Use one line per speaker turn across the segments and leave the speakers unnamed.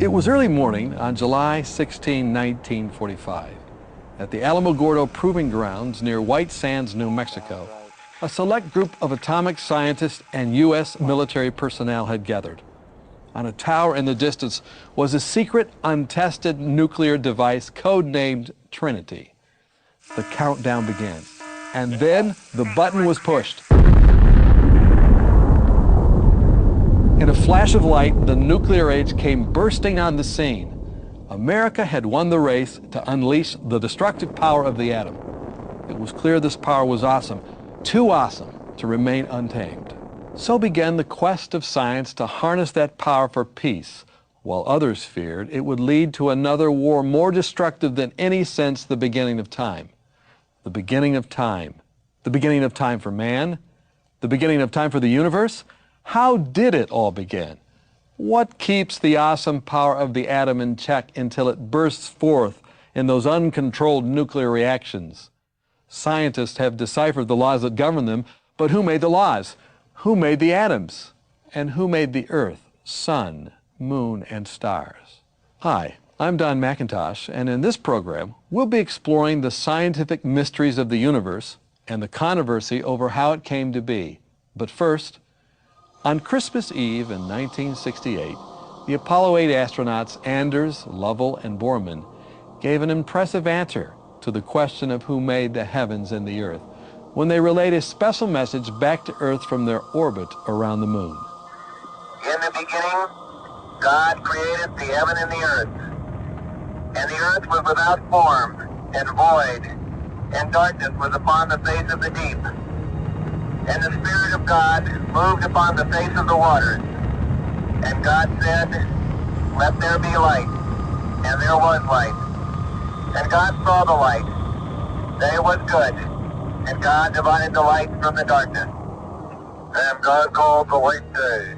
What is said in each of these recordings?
It was early morning on July 16, 1945. At the Alamogordo Proving Grounds near White Sands, New Mexico, a select group of atomic scientists and U.S. military personnel had gathered. On a tower in the distance was a secret, untested nuclear device codenamed Trinity. The countdown began, and then the button was pushed. In a flash of light, the nuclear age came bursting on the scene. America had won the race to unleash the destructive power of the atom. It was clear this power was awesome, too awesome to remain untamed. So began the quest of science to harness that power for peace, while others feared it would lead to another war more destructive than any since the beginning of time. The beginning of time. The beginning of time for man? The beginning of time for the universe? How did it all begin? What keeps the awesome power of the atom in check until it bursts forth in those uncontrolled nuclear reactions? Scientists have deciphered the laws that govern them, but who made the laws? Who made the atoms? And who made the earth, sun, moon, and stars? Hi, I'm Don McIntosh, and in this program, we'll be exploring the scientific mysteries of the universe and the controversy over how it came to be. But first, on Christmas Eve in 1968, the Apollo 8 astronauts Anders, Lovell, and Borman gave an impressive answer to the question of who made the heavens and the earth when they relayed a special message back to Earth from their orbit around the moon.
In the beginning, God created the heaven and the earth. And the earth was without form and void, and darkness was upon the face of the deep. And the Spirit of God moved upon the face of the waters. And God said, "Let there be light." And there was light. And God saw the light, that it was good. And God divided the light from the darkness. And God called the light day,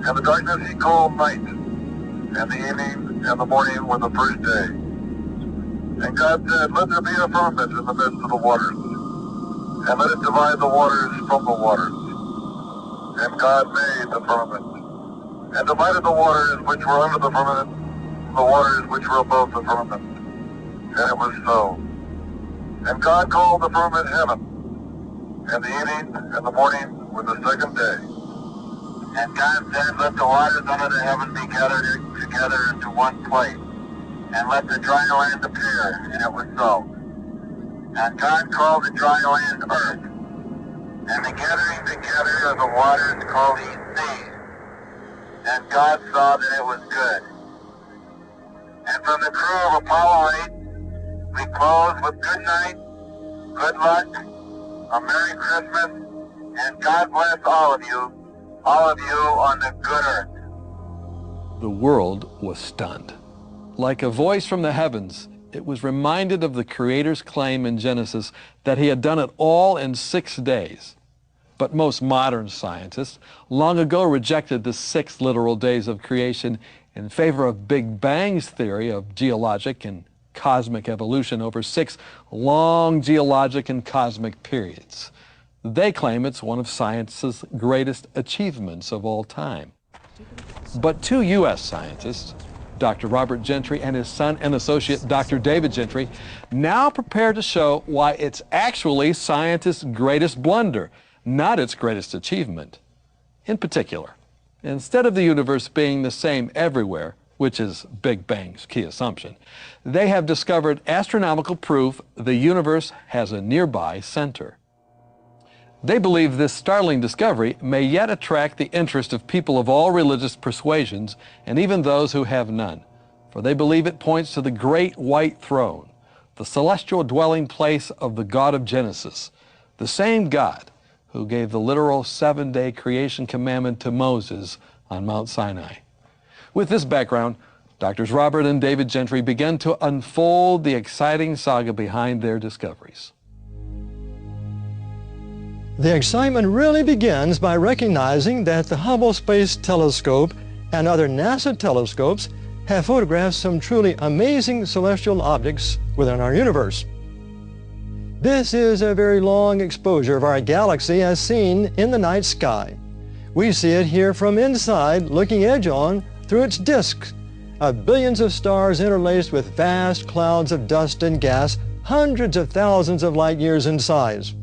and the darkness he called night. And the evening and the morning were the first day. And God said, "Let there be a firmament in the midst of the waters, and let it divide the waters from the waters." And God made the firmament, and divided the waters which were under the firmament from the waters which were above the firmament. And it was so. And God called the firmament heaven, and the evening and the morning were the second day. And God said, "Let the waters under the heaven be gathered together into one place, and let the dry land appear." And it was so. And God called the dry land earth, and the gathering together of the waters called he seas. And God saw that it was good. And from the crew of Apollo 8, we close with good night, good luck, a Merry Christmas, and God bless all of you on the good earth.
The world was stunned. Like a voice from the heavens, it was reminded of the Creator's claim in Genesis that he had done it all in 6 days. But most modern scientists long ago rejected the 6 literal days of creation in favor of Big Bang's theory of geologic and cosmic evolution over 6 long geologic and cosmic periods. They claim it's one of science's greatest achievements of all time. But 2 U.S. scientists, Dr. Robert Gentry and his son and associate Dr. David Gentry, now prepare to show why it's actually scientists' greatest blunder, not its greatest achievement. In particular, instead of the universe being the same everywhere, which is Big Bang's key assumption, they have discovered astronomical proof the universe has a nearby center. They believe this startling discovery may yet attract the interest of people of all religious persuasions and even those who have none, for they believe it points to the great white throne, the celestial dwelling place of the God of Genesis, the same God who gave the literal 7-day creation commandment to Moses on Mount Sinai. With this background, Drs. Robert and David Gentry began to unfold the exciting saga behind their discoveries.
The excitement really begins by recognizing that the Hubble Space Telescope and other NASA telescopes have photographed some truly amazing celestial objects within our universe. This is a very long exposure of our galaxy as seen in the night sky. We see it here from inside, looking edge-on through its disk, of billions of stars interlaced with vast clouds of dust and gas, hundreds of thousands of light years in size.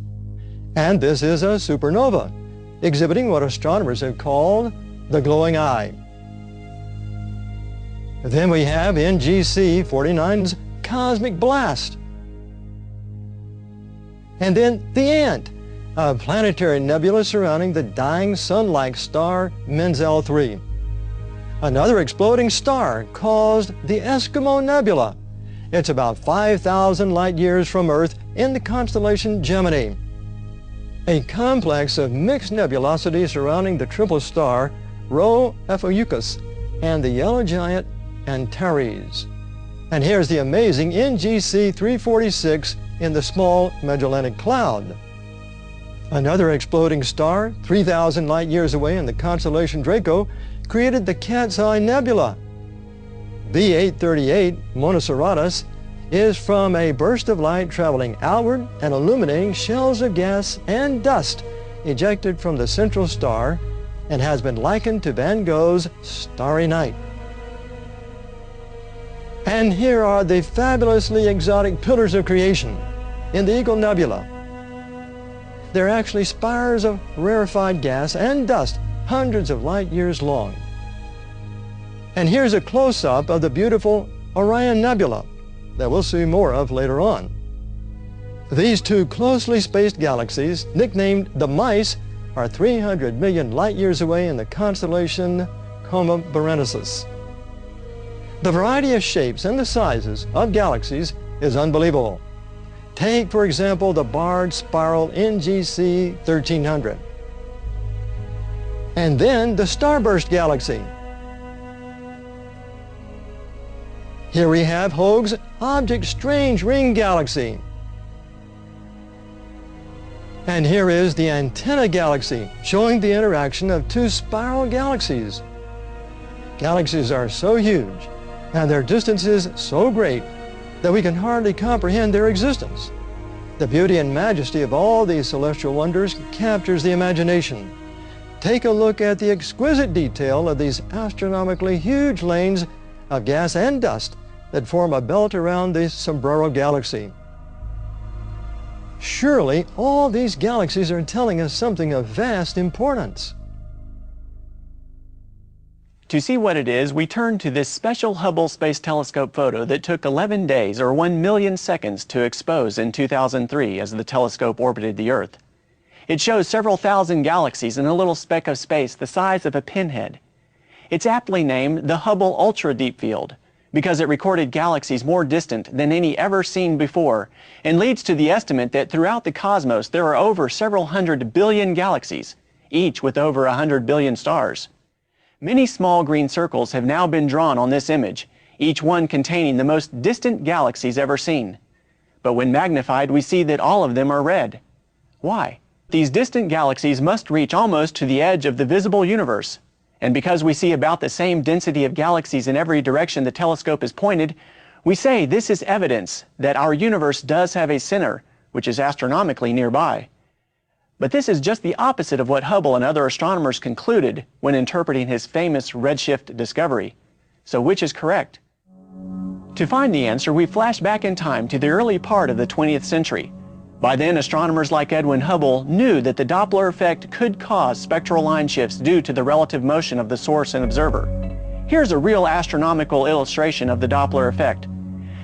And this is a supernova, exhibiting what astronomers have called the glowing eye. Then we have NGC 49's cosmic blast. And then the Ant, a planetary nebula surrounding the dying sun-like star Menzel 3. Another exploding star caused the Eskimo Nebula. It's about 5,000 light years from Earth in the constellation Gemini. A complex of mixed nebulosity surrounding the triple star Rho Ophiuchus and the yellow giant Antares. And here's the amazing NGC 346 in the Small Magellanic Cloud. Another exploding star, 3,000 light years away in the constellation Draco, created the Cat's Eye Nebula. B838 Monocerotis is from a burst of light traveling outward and illuminating shells of gas and dust ejected from the central star and has been likened to Van Gogh's Starry Night. And here are the fabulously exotic pillars of creation in the Eagle Nebula. They're actually spires of rarefied gas and dust hundreds of light years long. And here's a close-up of the beautiful Orion Nebula that we'll see more of later on. These two closely spaced galaxies, nicknamed the Mice, are 300 million light years away in the constellation Coma Berenices. The variety of shapes and the sizes of galaxies is unbelievable. Take, for example, the barred spiral NGC 1300. And then the Starburst Galaxy. Here we have Hoag's Object Strange Ring Galaxy. And here is the Antenna Galaxy, showing the interaction of two spiral galaxies. Galaxies are so huge, and their distances so great, that we can hardly comprehend their existence. The beauty and majesty of all these celestial wonders captures the imagination. Take a look at the exquisite detail of these astronomically huge lanes of gas and dust that form a belt around the Sombrero Galaxy. Surely all these galaxies are telling us something of vast importance.
To see what it is, we turn to this special Hubble Space Telescope photo that took 11 days or 1 million seconds to expose in 2003 as the telescope orbited the Earth. It shows several thousand galaxies in a little speck of space the size of a pinhead. It's aptly named the Hubble Ultra Deep Field because it recorded galaxies more distant than any ever seen before, and leads to the estimate that throughout the cosmos there are over several hundred billion galaxies, each with over 100 billion stars. Many small green circles have now been drawn on this image, each one containing the most distant galaxies ever seen. But when magnified, we see that all of them are red. Why? These distant galaxies must reach almost to the edge of the visible universe. And because we see about the same density of galaxies in every direction the telescope is pointed, we say this is evidence that our universe does have a center, which is astronomically nearby. But this is just the opposite of what Hubble and other astronomers concluded when interpreting his famous redshift discovery. So which is correct? To find the answer, we flash back in time to the early part of the 20th century. By then, astronomers like Edwin Hubble knew that the Doppler effect could cause spectral line shifts due to the relative motion of the source and observer. Here's a real astronomical illustration of the Doppler effect.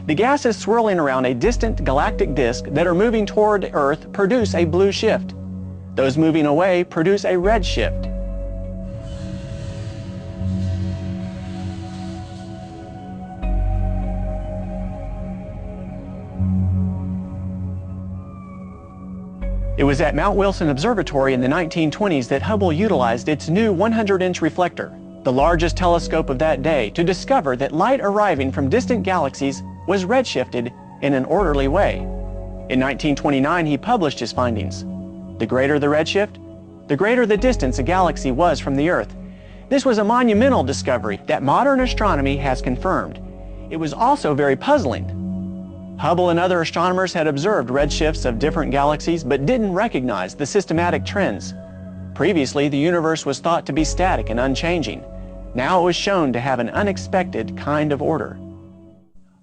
The gases swirling around a distant galactic disk that are moving toward Earth produce a blue shift. Those moving away produce a red shift. It was at Mount Wilson Observatory in the 1920s that Hubble utilized its new 100-inch reflector, the largest telescope of that day, to discover that light arriving from distant galaxies was redshifted in an orderly way. In 1929, he published his findings. The greater the redshift, the greater the distance a galaxy was from the Earth. This was a monumental discovery that modern astronomy has confirmed. It was also very puzzling. Hubble and other astronomers had observed redshifts of different galaxies but didn't recognize the systematic trends. Previously, the universe was thought to be static and unchanging. Now it was shown to have an unexpected kind of order.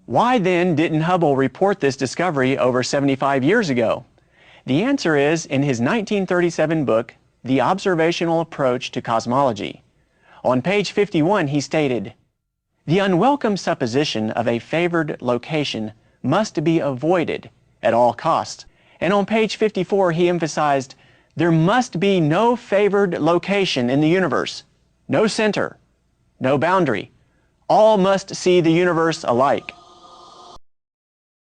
Why then didn't Hubble report this discovery over 75 years ago? The answer is in his 1937 book, The Observational Approach to Cosmology. On page 51, he stated, "The unwelcome supposition of a favored location must be avoided at all costs." And on page 54, he emphasized, "There must be no favored location in the universe, no center, no boundary. All must see the universe alike."